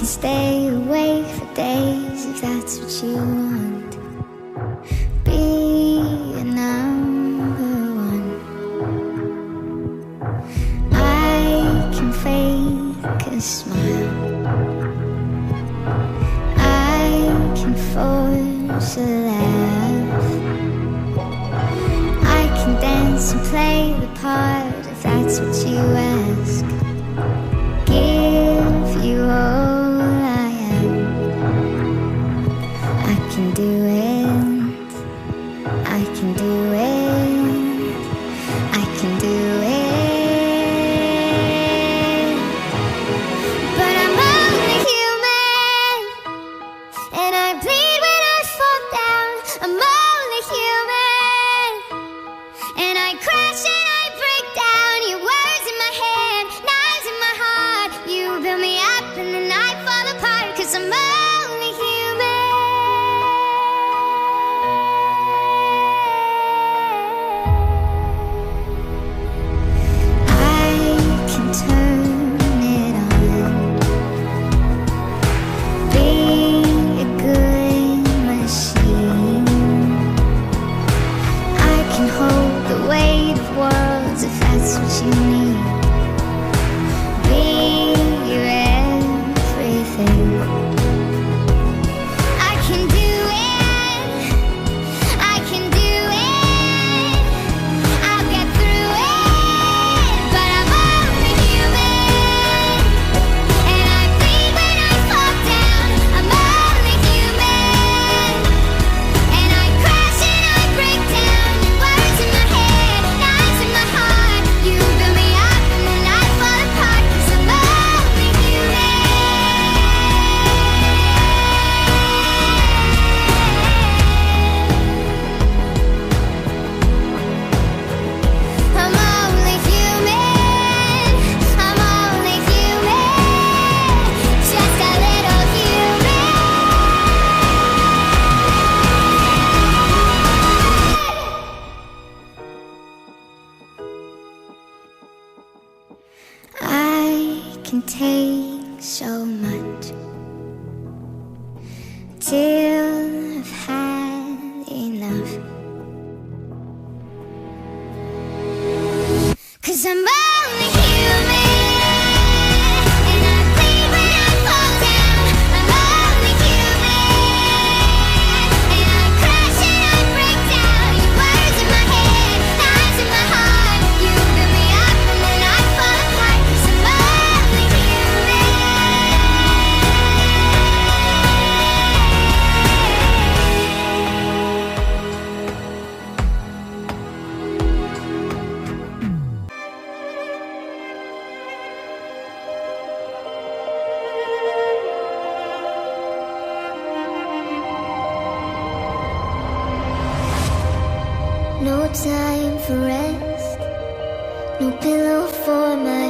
can stay awake for days if that's what you want. Be a number one. I can fake a smile. I can force a laugh. I can dance and play the part if that's what you ask. Give you all I am. I can do it. I can do it. I can do it. But I'm only human, and I bleed when I fall down. I'm only human, and I crash and I break down. Your words in my head, knives in my heart. You build me up and then I fall apart, 'cause I'm only human. I can turn it on. Be a good machine. I can hold the weight of worlds if that's what you need. Be your everything. I can do it. I can do it. I'll get through it. But I'm only human, and I bleed when I fall down. I'm only human, and I crash and I break down. Your words in my head, knives in my heart. You build me up and then I fall apart, 'cause I'm only human. I'm only human. I'm only human. Just a little human. I can take so much till I've had enough, 'cause I'm only human, and I bleed when I fall down. I'm only human, and I crash and I break down. Your words in my head, knives in my heart. You build me up and then I fall apart, 'cause I'm only human. No time for rest, no pillow for my